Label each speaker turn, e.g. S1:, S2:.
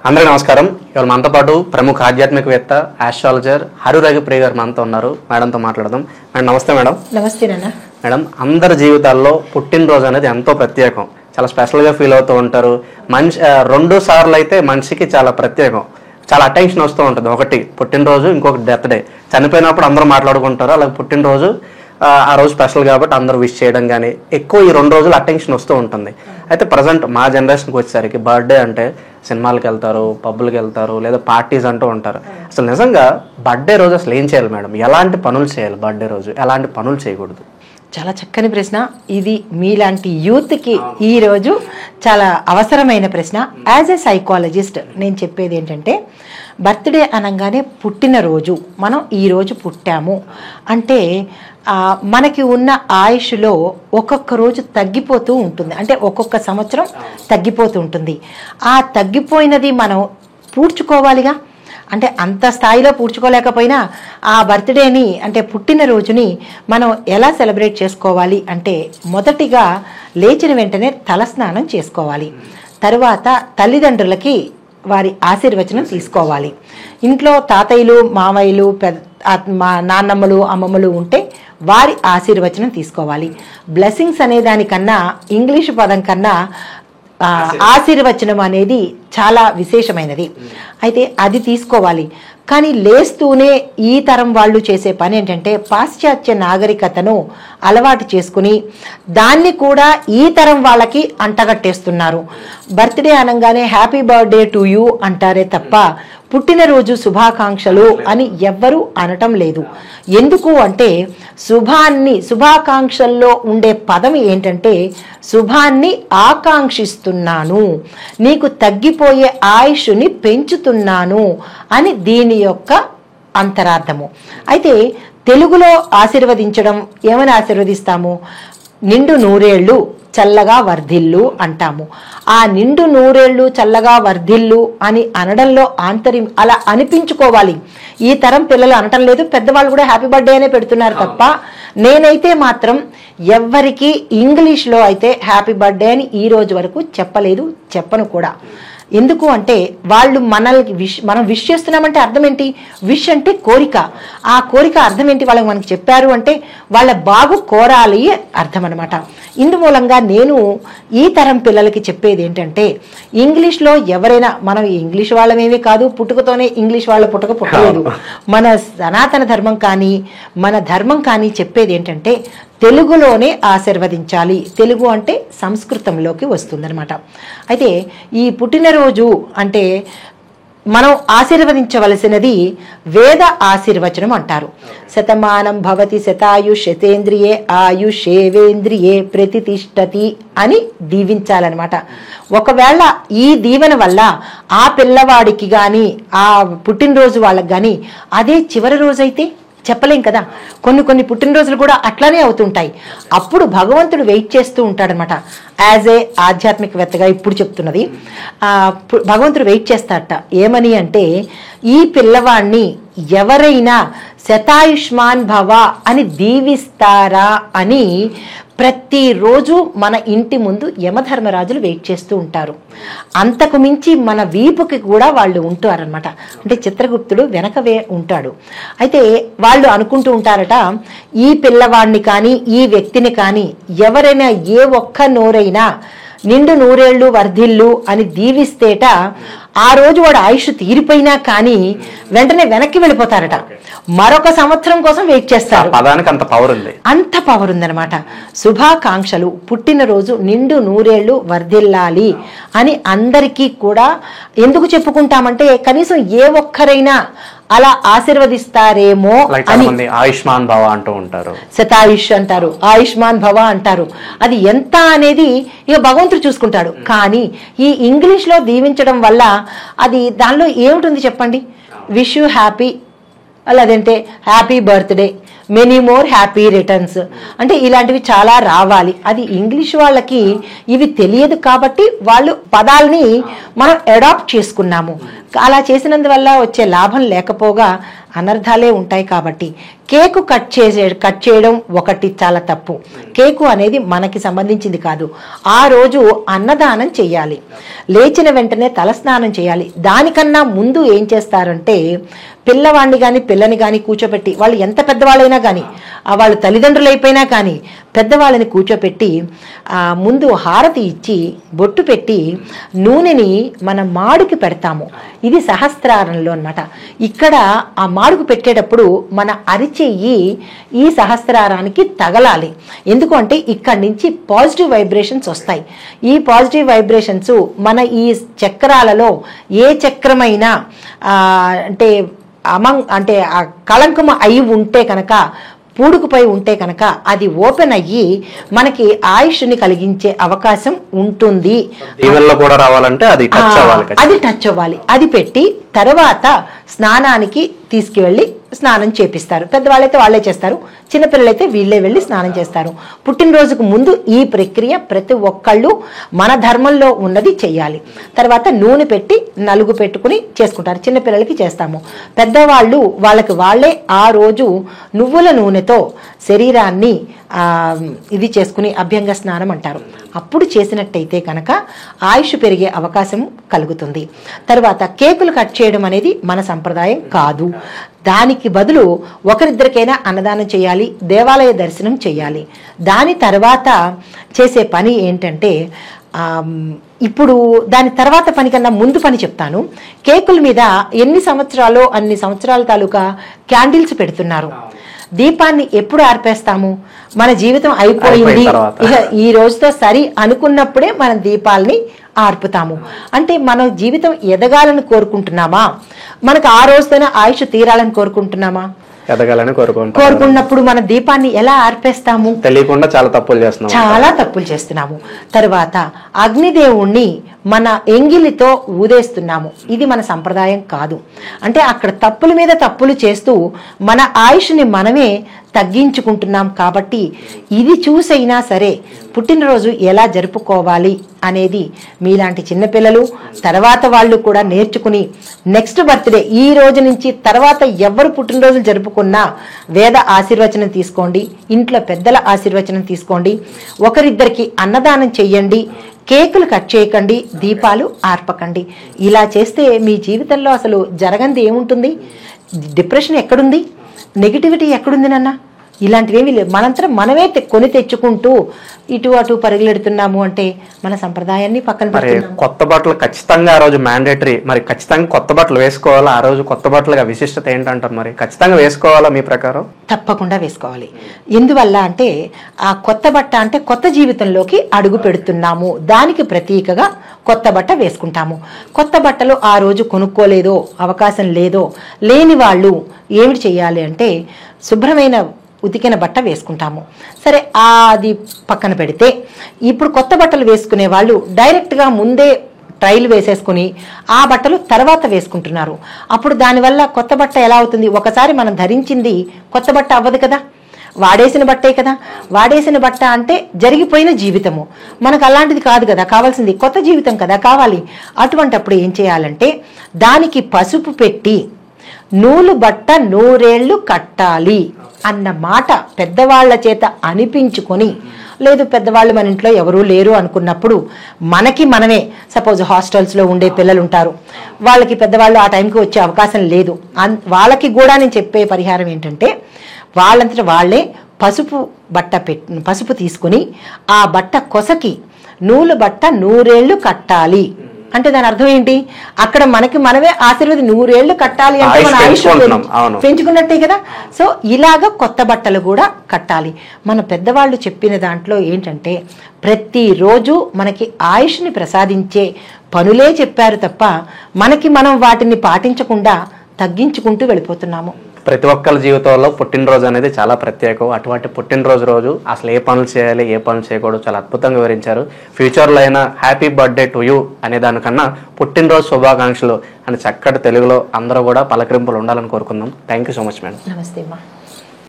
S1: అందరికీ నమస్కారం. ఇవాళ మనతో పాటు ప్రముఖ ఆధ్యాత్మికవేత్త ఆస్ట్రాలజర్ హరురఘు ప్రియ గారు మనతో ఉన్నారు. మేడంతో మాట్లాడదాం. మేడం నమస్తే. మేడం
S2: నమస్తే నాన్న.
S1: మేడం, అందరి జీవితాల్లో పుట్టినరోజు అనేది ఎంతో ప్రత్యేకం, చాలా స్పెషల్గా ఫీల్ అవుతూ ఉంటారు. మనిషి 2 సార్లు అయితే మనిషికి చాలా ప్రత్యేకం, చాలా అటెన్షన్ వస్తూ ఉంటుంది. ఒకటి పుట్టినరోజు, ఇంకొకటి బర్త్డే. చనిపోయినప్పుడు అందరూ మాట్లాడుకుంటారు, అలాగే పుట్టినరోజు ఆ రోజు స్పెషల్ కాబట్టి అందరూ విష్ చేయడం కానీ ఎక్కువ ఈ 2 రోజులు అటెన్షన్ వస్తూ ఉంటుంది. అయితే ప్రజెంట్ మా జనరేషన్కి వచ్చేసరికి బర్త్డే అంటే సినిమాలకు వెళ్తారు, పబ్బులకు వెళ్తారు, లేదా పార్టీస్ అంటూ ఉంటారు. అసలు నిజంగా బర్త్డే రోజు అసలు ఏం చేయాలి మేడం? ఎలాంటి పనులు చేయాలి బర్త్డే రోజు, ఎలాంటి పనులు చేయకూడదు?
S2: చాలా చక్కని ప్రశ్న. ఇది మీలాంటి యూత్కి ఈరోజు చాలా అవసరమైన ప్రశ్న. యాజ్ ఏ సైకాలజిస్ట్ నేను చెప్పేది ఏంటంటే, బర్త్డే అనగానే పుట్టినరోజు, మనం ఈరోజు పుట్టాము అంటే మనకి ఉన్న ఆయుష్లో ఒక్కొక్క రోజు తగ్గిపోతూ ఉంటుంది, అంటే ఒక్కొక్క సంవత్సరం తగ్గిపోతూ ఉంటుంది. ఆ తగ్గిపోయినది మనం పూడ్చుకోవాలిగా. అంటే అంత స్థాయిలో పూడ్చుకోలేకపోయినా ఆ బర్త్డేని, అంటే పుట్టినరోజుని మనం ఎలా సెలబ్రేట్ చేసుకోవాలి అంటే, మొదటిగా లేచిన వెంటనే తలస్నానం చేసుకోవాలి. తరువాత తల్లిదండ్రులకి వారి ఆశీర్వచనం తీసుకోవాలి. ఇంట్లో తాతయ్యలు, మామయ్యలు, మా నాన్నమ్మలు, అమ్మమ్మలు ఉంటే వారి ఆశీర్వచనం తీసుకోవాలి. బ్లెస్సింగ్స్ అనే దానికన్నా, ఇంగ్లీషు పదం కన్నా ఆశీర్వచనం అనేది చాలా విశేషమైనది. అయితే అది తీసుకోవాలి. కానీ లేస్తూనే ఈ తరం వాళ్ళు చేసే పని ఏంటంటే, పాశ్చాత్య నాగరికతను అలవాటు చేసుకుని దాన్ని కూడా ఈ తరం వాళ్ళకి అంటగట్టేస్తున్నారు. బర్త్డే అనగానే హ్యాపీ బర్త్డే టు యూ అంటారే తప్ప పుట్టినరోజు శుభాకాంక్షలు అని ఎవ్వరూ అనటం లేదు. ఎందుకు అంటే, శుభాకాంక్షల్లో ఉండే పదం ఏంటంటే, శుభాన్ని ఆకాంక్షిస్తున్నాను, నీకు తగ్గిపోయే ఆయుష్ని పెంచుతున్నాను అని దీని యొక్క అంతరార్థము. అయితే తెలుగులో ఆశీర్వదించడం ఏమని ఆశీర్వదిస్తాము? నిండు నూరేళ్ళు చల్లగా వర్ధిల్లు అంటాము. ఆ నిండు నూరేళ్ళు చల్లగా వర్ధిల్లు అని అనడంలో ఆంతర్యం అలా అనిపించుకోవాలి. ఈ తరం పిల్లలు అనటం లేదు, పెద్దవాళ్ళు కూడా హ్యాపీ బర్త్డే అనే పెడుతున్నారు తప్ప, నేనైతే మాత్రం ఎవ్వరికి ఇంగ్లీష్లో అయితే హ్యాపీ బర్త్డే అని ఈ రోజు వరకు చెప్పలేదు, చెప్పను కూడా. ఎందుకు అంటే, వాళ్ళు మనం విష్ చేస్తున్నామంటే అర్థం ఏంటి? విష్ అంటే కోరిక. ఆ కోరిక అర్థం ఏంటి? వాళ్ళకి మనకి చెప్పారు అంటే వాళ్ళ బాగు కోరాలి అర్థం అనమాట. ఇందుమూలంగా నేను ఈ తరం పిల్లలకి చెప్పేది ఏంటంటే, ఇంగ్లీష్లో ఎవరైనా, మనం ఇంగ్లీష్ వాళ్ళమేమీ కాదు, పుట్టుకతోనే ఇంగ్లీష్ వాళ్ళ పుట్టలేదు. మన సనాతన ధర్మం కానీ మన ధర్మం కానీ చెప్పేది ఏంటంటే, తెలుగులోనే ఆశీర్వదించాలి. తెలుగు అంటే సంస్కృతంలోకి వస్తుందన్నమాట. అయితే ఈ పుట్టినరోజు అంటే మనం ఆశీర్వదించవలసినది వేద ఆశీర్వచనం అంటారు. శతమానం భవతి శతాయుష్ శతేంద్రియే ఆయుషేవేంద్రియే ప్రతితిష్టతి అని దీవించాలన్నమాట. ఒకవేళ ఈ దీవెన వల్ల ఆ పిల్లవాడికి కానీ, ఆ పుట్టినరోజు వాళ్ళకి కానీ అదే చివరి రోజైతే చెప్పలేం కదా. కొన్ని పుట్టినరోజులు కూడా అట్లానే అవుతుంటాయి. అప్పుడు భగవంతుడు వెయిట్ చేస్తూ ఉంటాడనమాట. యాజ్ ఏ ఆధ్యాత్మికవేత్తగా ఇప్పుడు చెప్తున్నది, భగవంతుడు వెయిట్ చేస్తాడట. ఏమని అంటే, ఈ పిల్లవాడిని ఎవరైనా శతాయుష్మాన్ భవ అని దీవిస్తారా అని ప్రతిరోజు మన ఇంటి ముందు యమధర్మరాజులు వెయిట్ చేస్తూ ఉంటారు. అంతకు మించి మన వీపుకి కూడా వాళ్ళు ఉంటారనమాట. అంటే చిత్రగుప్తుడు వెనకవే ఉంటాడు. అయితే వాళ్ళు అనుకుంటూ ఉంటారట, ఈ పిల్లవాడిని కానీ ఈ వ్యక్తిని కానీ ఎవరైనా ఏ ఒక్క నోరైనా నిండు నూరేళ్ళు వర్ధిల్లు అని దీవిస్తేట, ఆ రోజు వాడు ఆయుష్ తీరిపోయినా కానీ వెంటనే వెనక్కి వెళ్ళిపోతారట. మరొక సంవత్సరం కోసం వెయిట్ చేస్తారు. అంత పవర్ ఉందన్నమాట. శుభాకాంక్షలు, పుట్టినరోజు నిండు నూరేళ్లు వర్ధిల్లాలి అని అందరికీ కూడా ఎందుకు చెప్పుకుంటామంటే, కనీసం ఏ ఒక్కరైనా అలా ఆశీర్వదిస్తారేమో అని.
S1: ఆయుష్మాన్ భవ అంటూ ఉంటారు,
S2: శతాయుష్ అంటారు, ఆయుష్మాన్ భవ అంటారు. అది ఎంత అనేది ఇక భగవంతుడు చూసుకుంటాడు. కానీ ఈ ఇంగ్లీష్ లో దీవించడం వల్ల అది దానిలో ఏముంటుంది చెప్పండి? విష్ యూ హ్యాపీ, లేదంటే happy birthday, many more happy returns అంటే ఇలాంటివి చాలా రావాలి. అది ఇంగ్లీష్ వాళ్ళకి ఇవి తెలియదు కాబట్టి వాళ్ళు పదాలని మనం అడాప్ట్ చేసుకున్నాము. అలా చేసినందువల్ల వచ్చే లాభం లేకపోగా అనర్థాలే ఉంటాయి. కాబట్టి కేకు కట్ చేయడం ఒకటి చాలా తప్పు. కేకు అనేది మనకి సంబంధించింది కాదు. ఆ రోజు అన్నదానం చేయాలి, లేచిన వెంటనే తలస్నానం చేయాలి. దానికన్నా ముందు ఏం చేస్తారంటే పిల్లవాడిని కానీ పిల్లని కానీ కూర్చోబెట్టి, వాళ్ళు ఎంత పెద్దవాళ్ళైనా కానీ, వాళ్ళు తల్లిదండ్రులు అయిపోయినా కానీ పెద్దవాళ్ళని కూర్చోపెట్టి ముందు హారతి ఇచ్చి బొట్టు పెట్టి నూనెని మన మాడుకి పెడతాము. ఇది సహస్రారంలో అన్నమాట. ఇక్కడ ఆ మాడుకు పెట్టేటప్పుడు మన అరిచెయ్యి ఈ సహస్రారానికి తగలాలి. ఎందుకు అంటే ఇక్కడి నుంచి పాజిటివ్ వైబ్రేషన్స్ వస్తాయి. ఈ పాజిటివ్ వైబ్రేషన్స్ మన ఈ చక్రాలలో ఏ చక్రమైనా అంటే ఆ కళంకం అయి ఉంటే కనుక, పూడుకుపై ఉంటే కనుక అది ఓపెన్ అయ్యి మనకి ఆయుష్ని కలిగించే అవకాశం ఉంటుంది.
S1: కూడా రావాలంటే అది
S2: టచ్ అవ్వాలి. అది పెట్టి తర్వాత స్నానానికి తీసుకువెళ్ళి స్నానం చేపిస్తారు. పెద్దవాళ్ళైతే వాళ్ళే చేస్తారు, చిన్నపిల్లలైతే వీళ్ళే వెళ్ళి స్నానం చేస్తారు. పుట్టినరోజుకు ముందు ఈ ప్రక్రియ ప్రతి ఒక్కళ్ళు మన ధర్మంలో ఉన్నది చెయ్యాలి. తర్వాత నూనె పెట్టి నలుగు పెట్టుకుని చేసుకుంటారు. చిన్నపిల్లలకి చేస్తాము. పెద్దవాళ్ళు వాళ్ళకి వాళ్ళే ఆ రోజు నువ్వుల నూనెతో శరీరాన్ని ఇది చేసుకుని అభ్యంగ స్నానం అంటారు. అప్పుడు చేసినట్టయితే కనుక ఆయుష్ పెరిగే అవకాశం కలుగుతుంది. తర్వాత కేకులు కట్ చేయడం అనేది మన సంప్రదాయం కాదు. దానికి బదులు ఒకరిద్దరికైనా అన్నదానం చేయాలి, దేవాలయ దర్శనం చేయాలి. దాని తర్వాత చేసే పని ఏంటంటే, ఇప్పుడు దాని తర్వాత పని కన్నా ముందు పని చెప్తాను. కేకుల మీద ఎన్ని సంవత్సరాలు అన్ని సంవత్సరాల తాలూకా క్యాండిల్స్ పెడుతున్నారు. దీపాన్ని ఎప్పుడు ఆర్పేస్తాము? మన జీవితం అయిపోయింది, ఇక ఈ రోజుతో సరి అనుకున్నప్పుడే మనం దీపాలని ఆర్పుతాము. అంటే మన జీవితం ఎదగాలని కోరుకుంటున్నామా? మనకు ఆ రోజుతోనే ఆయుష్ తీరాలని కోరుకుంటున్నామా?
S1: ఎదగాలని
S2: కోరుకున్నప్పుడు మన దీపాన్ని ఎలా ఆర్పేస్తాము?
S1: తెలియకుండా చాలా తప్పులు
S2: చేస్తున్నాము. తర్వాత అగ్నిదేవుణ్ణి మన ఎంగిలితో ఊదేస్తున్నాము. ఇది మన సంప్రదాయం కాదు. అంటే అక్కడ తప్పుల మీద తప్పులు చేస్తూ మన ఆయుష్ని మనమే తగ్గించుకుంటున్నాం. కాబట్టి ఇది చూసైనా సరే పుట్టినరోజు ఎలా జరుపుకోవాలి అనేది మీలాంటి చిన్నపిల్లలు తర్వాత వాళ్ళు కూడా నేర్చుకుని నెక్స్ట్ బర్త్డే ఈ రోజు నుంచి తర్వాత ఎవరు పుట్టినరోజులు జరుపుకున్నా వేద ఆశీర్వచనం తీసుకోండి, ఇంట్లో పెద్దల ఆశీర్వచనం తీసుకోండి, ఒకరిద్దరికి అన్నదానం చెయ్యండి, కేకులు కట్ చేయకండి, దీపాలు ఆర్పకండి. ఇలా చేస్తే మీ జీవితంలో అసలు జరగంది ఏముంటుంది? డిప్రెషన్ ఎక్కడుంది? నెగిటివిటీ ఎక్కడుంది నాన్న? ఇలాంటివేమీ లేవు. మనంతరం మనమే కొని తెచ్చుకుంటూ ఇటు అటు పరుగులెడుతున్నాము అంటే మన సంప్రదాయాన్ని పక్కన పెడుతున్నాము.
S1: కొత్త బట్టలు ఖచ్చితంగా ఆ రోజు మ్యాండేటరీ. మరి ఖచ్చితంగా కొత్త బట్టలు వేసుకోవాలా? ఆ రోజు కొత్త బట్టలుగా విశిష్టత ఏంటంటారు? మరి ఖచ్చితంగా వేసుకోవాలా మీ ప్రకారం?
S2: తప్పకుండా వేసుకోవాలి. ఎందువల్ల అంటే ఆ కొత్త బట్ట అంటే కొత్త జీవితంలోకి అడుగు పెడుతున్నాము. దానికి ప్రతీకగా కొత్త బట్ట వేసుకుంటాము. కొత్త బట్టలు ఆ రోజు కొనుక్కోలేదో, అవకాశం లేదో లేని వాళ్ళు ఏమిటి చేయాలి అంటే శుభ్రమైన ఉతికిన బట్ట వేసుకుంటాము. సరే, అది పక్కన పెడితే ఇప్పుడు కొత్త బట్టలు వేసుకునే వాళ్ళు డైరెక్ట్గా ముందే ట్రైల్ వేసేసుకుని ఆ బట్టలు తర్వాత వేసుకుంటున్నారు. అప్పుడు దానివల్ల కొత్త బట్ట ఎలా అవుతుంది? ఒకసారి మనం ధరించింది కొత్త బట్ట అవ్వదు కదా, వాడేసిన బట్టే కదా. వాడేసిన బట్ట అంటే జరిగిపోయిన జీవితము. మనకు అలాంటిది కాదు కదా, కావాల్సింది కొత్త జీవితం కదా కావాలి. అటువంటప్పుడు ఏం చేయాలంటే దానికి పసుపు పెట్టి నూలు బట్ట 100 ఏళ్ళు కట్టాలి అన్న మాట పెద్దవాళ్ల చేత అనిపించుకొని, లేదు పెద్దవాళ్ళు మన ఇంట్లో ఎవరూ లేరు అనుకున్నప్పుడు మనకి మనమే, సపోజ్ హాస్టల్స్లో ఉండే పిల్లలు ఉంటారు, వాళ్ళకి పెద్దవాళ్ళు ఆ టైంకి వచ్చే అవకాశం లేదు, వాళ్ళకి కూడా నేను చెప్పే పరిహారం ఏంటంటే వాళ్ళంతటా వాళ్ళే పసుపు తీసుకుని ఆ బట్ట కొసకి నూలు బట్ట 100 ఏళ్ళు కట్టాలి అంటే దాని అర్థం ఏంటి? అక్కడ మనకి మనమే ఆశీర్వాదం 100 ఏళ్ళు కట్టాలి అంటే మన ఆయుష్ పెంచుకున్నట్టే కదా. సో ఇలాగ కొత్త బట్టలు కూడా కట్టాలి. మన పెద్దవాళ్ళు చెప్పిన దాంట్లో ఏంటంటే ప్రతిరోజు మనకి ఆయుష్ని ప్రసాదించే పనులే చెప్పారు తప్ప మనకి మనం వాటిని పాటించకుండా తగ్గించుకుంటూ వెళ్ళిపోతున్నాము.
S1: ప్రతి ఒక్కరి జీవితంలో పుట్టినరోజు అనేది చాలా ప్రత్యేకం. అటువంటి పుట్టినరోజు రోజు అసలు ఏ పనులు చేయాలి, ఏ పనులు చేయకూడదు చాలా అద్భుతంగా వివరించారు. ఫ్యూచర్లో అయినా హ్యాపీ బర్త్డే టు యూ అనే దానికన్నా పుట్టినరోజు శుభాకాంక్షలు అని చక్కటి తెలుగులో అందరూ కూడా పలకరింపులు ఉండాలని కోరుకుందాం. Thank you so much madam.
S2: నమస్తే అమ్మా.